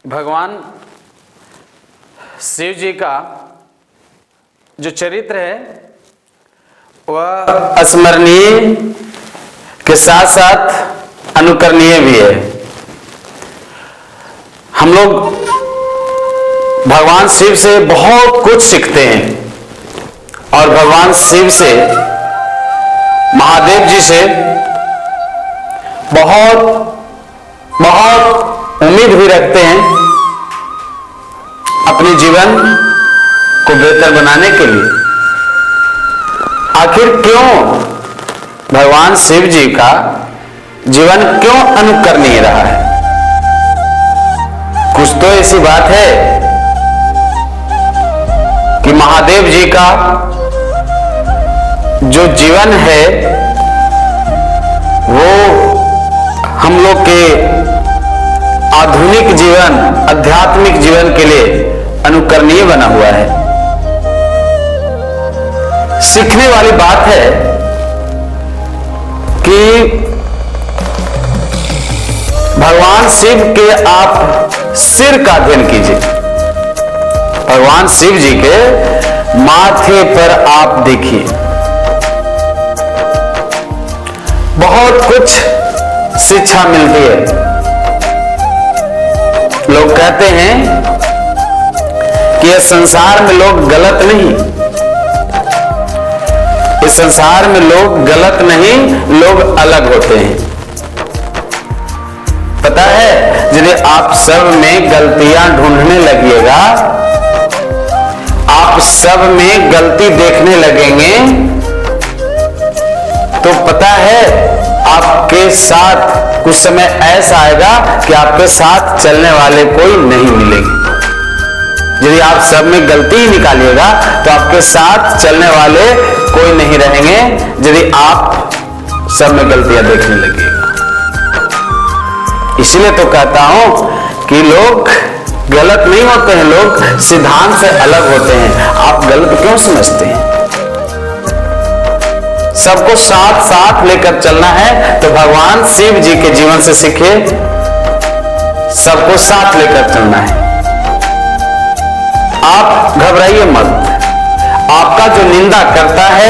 भगवान शिव जी का जो चरित्र है वह स्मरणीय के साथ साथ अनुकरणीय भी है। हम लोग भगवान शिव से बहुत कुछ सीखते हैं और भगवान शिव से, महादेव जी से बहुत उम्मीद भी रखते हैं अपने जीवन को बेहतर बनाने के लिए। आखिर क्यों भगवान शिव जी का जीवन क्यों अनुकरणीय रहा है? कुछ तो ऐसी बात है कि महादेव जी का जो जीवन है वो हम लोग के आधुनिक जीवन, आध्यात्मिक जीवन के लिए अनुकरणीय बना हुआ है। सीखने वाली बात है कि भगवान शिव के आप सिर का अध्ययन कीजिए। भगवान शिव जी के माथे पर आप देखिए, बहुत कुछ शिक्षा मिलती है। लोग कहते हैं कि इस संसार में लोग गलत नहीं, इस संसार में लोग गलत नहीं, लोग अलग होते हैं। पता है, यदि आप सब में गलतियां ढूंढने लगिएगा, आप सब में गलती देखने लगेंगे, तो पता है आपके साथ कुछ समय ऐसा आएगा कि आपके साथ चलने वाले कोई नहीं मिलेंगे। यदि आप सब में गलती ही निकालिएगा तो आपके साथ चलने वाले कोई नहीं रहेंगे, यदि आप सब में गलतियां देखने लगिएगा। इसलिए तो कहता हूं कि लोग गलत नहीं होते हैं, लोग सिद्धांत से अलग होते हैं। आप गलत क्यों समझते हैं? सबको साथ साथ लेकर चलना है तो भगवान शिव जी के जीवन से सीखिए। सबको साथ लेकर चलना है। आप घबराइए मत। आपका जो निंदा करता है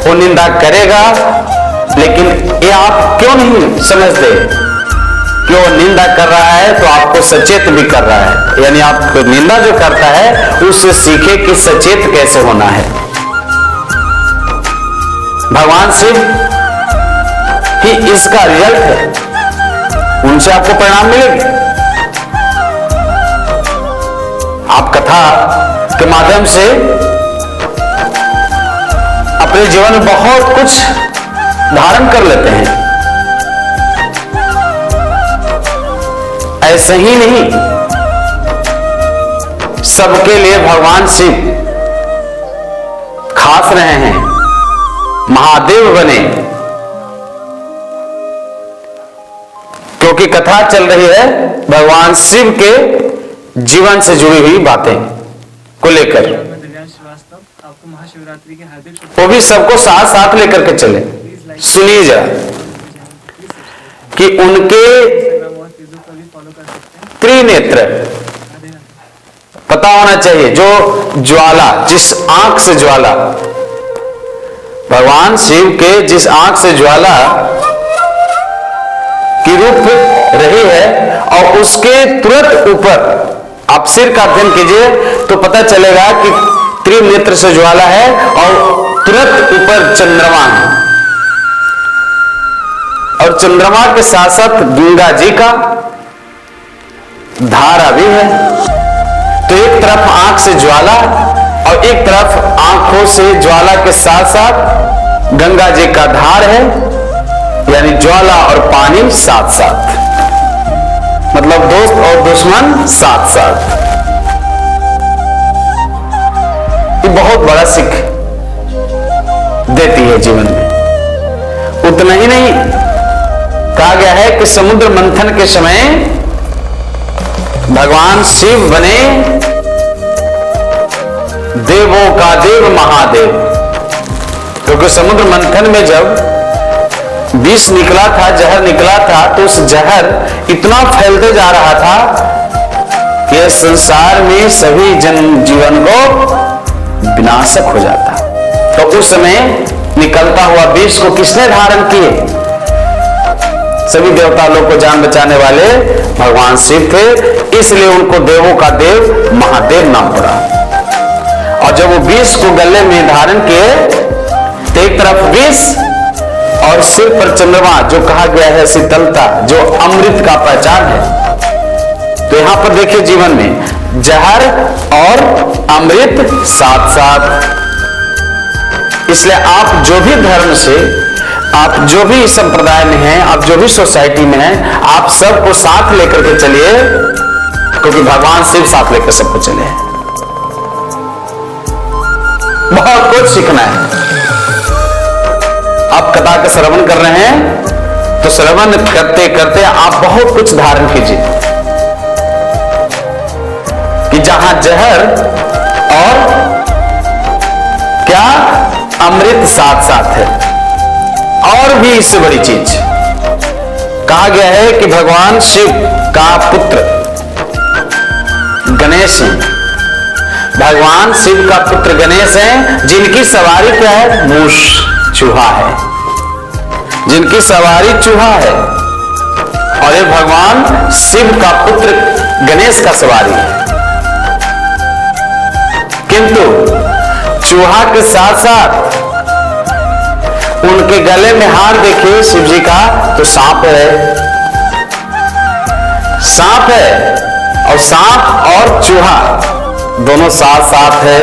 वो निंदा करेगा, लेकिन ये आप क्यों नहीं समझते कि वो निंदा कर रहा है तो आपको सचेत भी कर रहा है। यानी आप निंदा जो करता है उससे सीखे कि सचेत कैसे होना है। भगवान शिव ही इसका रिजल्ट है, उनसे आपको परिणाम मिलेंगे। आप कथा के माध्यम से अपने जीवन में बहुत कुछ धारण कर लेते हैं। ऐसे ही नहीं, सबके लिए भगवान शिव खास रहे हैं, महादेव बने, क्योंकि कथा चल रही है भगवान शिव के जीवन से जुड़ी हुई बातें को लेकर। आपको महाशिवरात्रि के हार्दिक, वो भी सबको साथ साथ लेकर के चले। सुनिए जरा कि उनके त्रिनेत्र पता होना चाहिए। जो ज्वाला, जिस आंख से ज्वाला, भगवान शिव के जिस आंख से ज्वाला की रूप रही है और उसके तुरंत ऊपर आप सिर का अध्ययन कीजिए तो पता चलेगा कि त्रिनेत्र से ज्वाला है और तुरंत ऊपर चंद्रमा है। और चंद्रमा के साथ साथ गंगा जी का धारा भी है। तो एक तरफ आंख से ज्वाला और एक तरफ आंखों से ज्वाला के साथ साथ गंगा जी का धार है, यानी ज्वाला और पानी साथ साथ, मतलब दोस्त और दुश्मन साथ साथ। ये बहुत बड़ा सीख देती है जीवन में। उतना ही नहीं, कहा गया है कि समुद्र मंथन के समय भगवान शिव बने देवों का देव महादेव, क्योंकि समुद्र मंथन में जब विष निकला था, जहर निकला था, तो उस जहर इतना फैलते जा रहा था ये संसार में सभी जीवन को विनाशक हो जाता। तो उस समय निकलता हुआ विष को किसने धारण किए? सभी देवता लोग को जान बचाने वाले भगवान शिव थे, इसलिए उनको देवों का देव महादेव नाम पड़ा। और जब वो विष को गले में धारण किए तो एक तरफ विष और सिर पर चंद्रमा, जो कहा गया है शीतलता, जो अमृत का पहचान है। तो यहां पर देखिए जीवन में जहर और अमृत साथ साथ। इसलिए आप जो भी धर्म से, आप जो भी संप्रदाय में हैं, आप जो भी सोसाइटी में हैं, आप सबको साथ लेकर के चलिए, क्योंकि भगवान शिव साथ लेकर सबको चले। बहुत कुछ सीखना है। आप कथा का श्रवण कर रहे हैं तो श्रवण करते करते आप बहुत कुछ धारण कीजिए कि जहां जहर और क्या अमृत साथ साथ है। और भी इससे बड़ी चीज कहा गया है कि भगवान शिव का पुत्र गणेश है। भगवान शिव का पुत्र गणेश है, जिनकी सवारी क्या है? मूष, चूहा है, जिनकी सवारी चूहा है। और ये भगवान शिव का पुत्र गणेश का सवारी है। किंतु चूहा के साथ साथ उनके गले में हार देखिए शिव जी का, तो सांप है। सांप है, और सांप और चूहा दोनों साथ साथ है।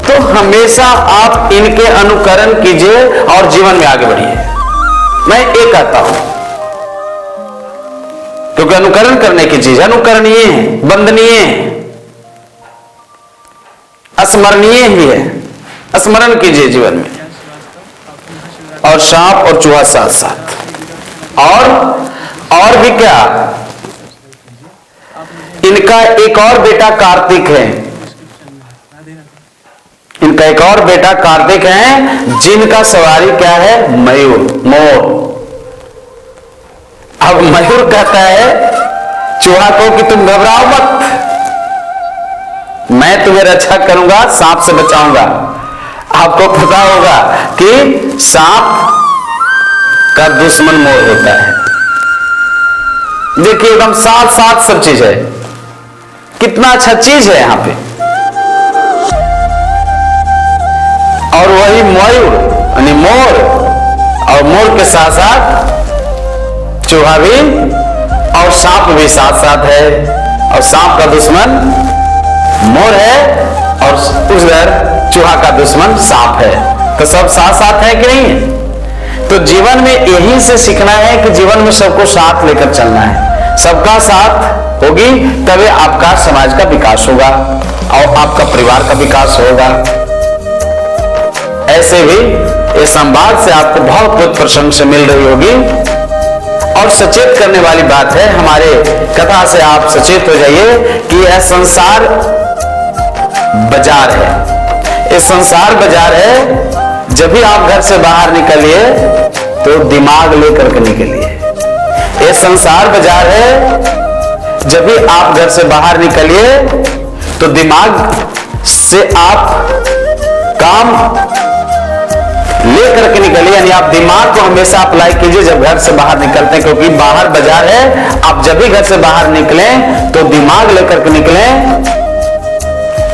तो हमेशा आप इनके अनुकरण कीजिए और जीवन में आगे बढ़िए। मैं ये कहता हूं, क्योंकि अनुकरण करने की चीज अनुकरणीय है, वंदनीय है, स्मरणीय ही है। स्मरण कीजिए जीवन में। और सांप और चूहा साथ साथ। और भी क्या, इनका एक और बेटा कार्तिक है। इनका एक और बेटा कार्तिक है, जिनका सवारी क्या है? मयूर, मोर। अब मयूर कहता है चूहा को कि तुम घबराओ मत, मैं तुम्हें रक्षा करूंगा, सांप से बचाऊंगा। आपको पता होगा कि सांप का दुश्मन मोर होता है। देखिए एकदम साथ साथ सब चीज है। कितना अच्छा चीज है यहां पे। और वही मयूर यानी मोर, और मोर के साथ साथ चूहा भी और सांप भी साथ साथ है। और सांप का दुश्मन मोर है, और उधर चूहा का दुश्मन सांप है। तो सब साथ साथ है कि नहीं है? तो जीवन में यही से सीखना है कि जीवन में सबको साथ लेकर चलना है। सबका साथ होगी तभी आपका समाज का विकास होगा और आपका परिवार का विकास होगा। ऐसे भी इस संवाद से आपको बहुत बहुत प्रशंसा मिल रही होगी। और सचेत करने वाली बात है, हमारे कथा से आप सचेत हो जाइए कि यह संसार बाजार है। ये संसार बाजार है। जब भी आप घर से बाहर निकलिए तो दिमाग लेकर के निकलिए। ये संसार बाजार है। जब भी आप घर से बाहर निकलिए तो दिमाग से आप काम लेकर के निकलिए, यानी आप दिमाग को हमेशा अप्लाई कीजिए जब घर से बाहर निकलते हैं, क्योंकि बाहर बाजार है। आप जब भी घर से बाहर निकलें तो दिमाग लेकर के निकलें,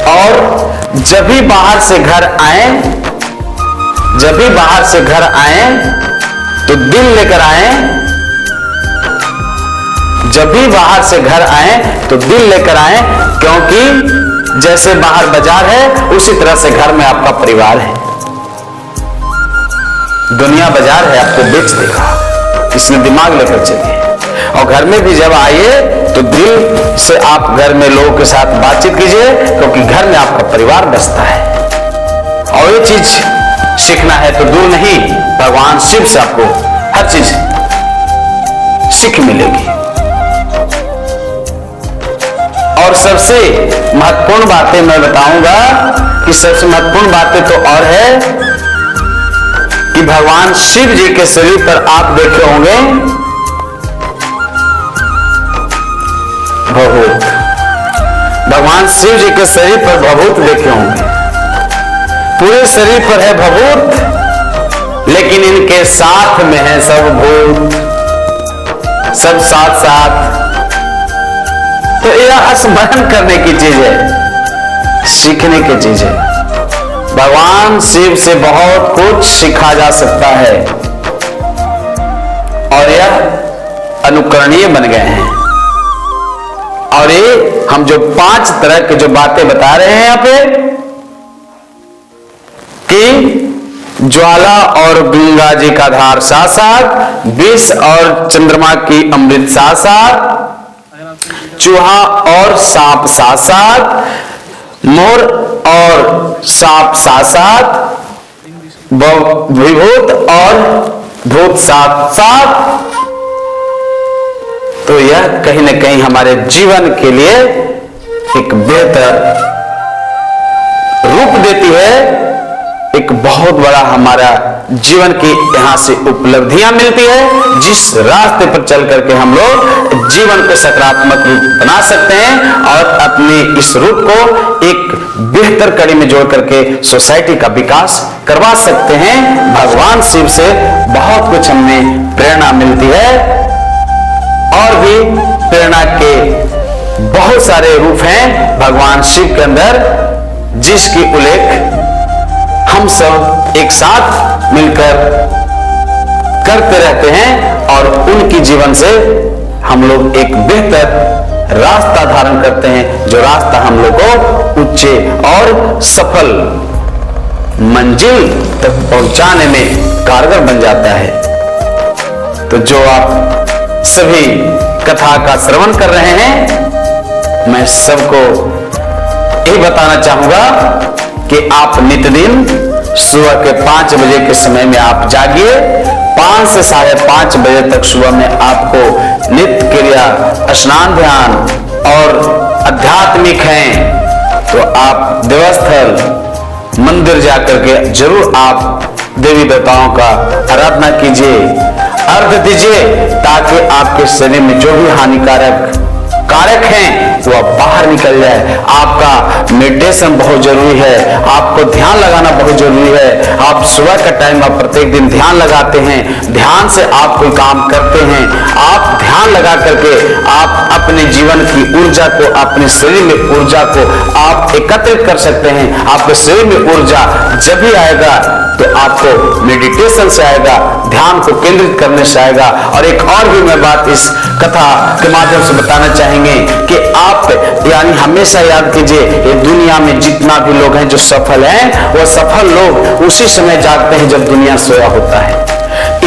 और जब भी बाहर से घर आए, जब भी बाहर से घर आए तो दिल लेकर आए। जब भी बाहर से घर आए तो दिल लेकर आए, क्योंकि जैसे बाहर बाजार है उसी तरह से घर में आपका परिवार है। दुनिया बाजार है, आपको बेच देगा, इसमें दिमाग लेकर चलिए। और घर में भी जब आइए तो दिल से आप घर में लोगों के साथ बातचीत कीजिए, क्योंकि घर में आपका परिवार बसता है। और ये चीज सीखना है तो दूर नहीं, भगवान शिव से आपको हर चीज सीख मिलेगी। और सबसे महत्वपूर्ण बातें मैं बताऊंगा कि सबसे महत्वपूर्ण बातें तो और है कि भगवान शिव जी के शरीर पर आप देखे होंगे भभूत। भगवान शिव जी के शरीर पर भभूत देखे होंगे, पूरे शरीर पर है भभूत, लेकिन इनके साथ में है सब भूत, सब साथ साथ। तो यह स्मरण करने की चीज है, सीखने की चीज है। भगवान शिव से बहुत कुछ सीखा जा सकता है और यह अनुकरणीय बन गए हैं। और ये हम जो 5 तरह के जो बातें बता रहे हैं यहां पे, कि ज्वाला और गंगा जी का धार साथ साथ, विष और चंद्रमा की अमृत साथ साथ, चूहा और सांप साथ साथ, मोर और सांप साथ साथ, विभूत और भूत साथ साथ। तो यह कहीं ना कहीं हमारे जीवन के लिए एक बेहतर रूप देती है, एक बहुत बड़ा हमारा जीवन की यहां से उपलब्धियां मिलती है, जिस रास्ते पर चल करके हम लोग जीवन को सकारात्मक रूप बना सकते हैं और अपने इस रूप को एक बेहतर कड़ी में जोड़ करके सोसाइटी का विकास करवा सकते हैं। भगवान शिव से बहुत कुछ हमें प्रेरणा मिलती है और भी प्रेरणा के बहुत सारे रूप हैं भगवान शिव के अंदर, जिसकी उल्लेख हम सब एक साथ मिलकर करते रहते हैं और उनकी जीवन से हम लोग एक बेहतर रास्ता धारण करते हैं, जो रास्ता हम लोग को ऊंचे और सफल मंजिल तक पहुंचाने में कारगर बन जाता है। तो जो आप सभी कथा का श्रवण कर रहे हैं, मैं सबको यही बताना चाहूंगा कि आप नित्यदिन सुबह के 5 बजे के समय में आप जागिए। 5 से 5:30 बजे तक सुबह में आपको नित्य क्रिया, स्नान, ध्यान और आध्यात्मिक हैं तो आप देवस्थल मंदिर जाकर के जरूर आप देवी देवताओं का आराधना कीजिए, अर्घ दीजिए, ताकि आपके शरीर में जो भी हानिकारक कारक हैं वो बाहर निकल जाए। आपका मेडिटेशन बहुत जरूरी है, आपको ध्यान लगाना बहुत जरूरी है। आप सुबह का टाइम आप प्रत्येक दिन ध्यान लगाते हैं, ध्यान से आप कोई काम करते हैं, आप ध्यान लगा करके आप अपने जीवन की ऊर्जा को, अपने शरीर में ऊर्जा को आप एकत्रित कर सकते हैं। आपके शरीर में ऊर्जा जब भी आएगा तो आपको मेडिटेशन से आएगा, ध्यान को केंद्रित करने से आएगा। और एक और भी मैं बात इस कथा के माध्यम से बताना चाहेंगे कि आप यानी हमेशा याद कीजिए, ये दुनिया में जितना भी लोग हैं जो सफल हैं, वो सफल लोग उसी समय जागते हैं जब दुनिया सोया होता है।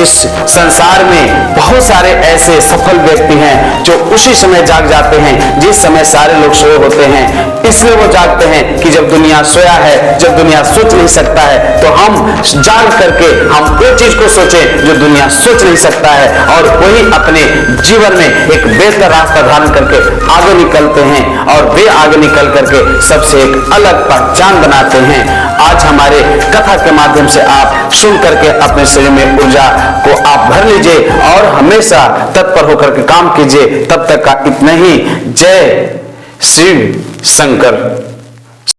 इस संसार में बहुत सारे ऐसे सफल व्यक्ति हैं जो उसी समय जाग जाते हैं जिस समय सारे लोग सोए होते हैं। इसलिए वो जागते हैं कि जब दुनिया सोया है, जब दुनिया सोच नहीं सकता है, तो हम जाग करके हम वो चीज को सोचें जो दुनिया सोच नहीं सकता है, और वही अपने जीवन में एक बेहतर रास्ता धारण करके आगे निकलते हैं और वे आगे निकल करके सबसे एक अलग पहचान बनाते हैं। आज हमारे कथा के माध्यम से आप सुन करके अपने शरीर में ऊर्जा को आप भर लीजिए और हमेशा तत्पर होकर के काम कीजिए। तब तक का इतना ही। जय शिव शंकर।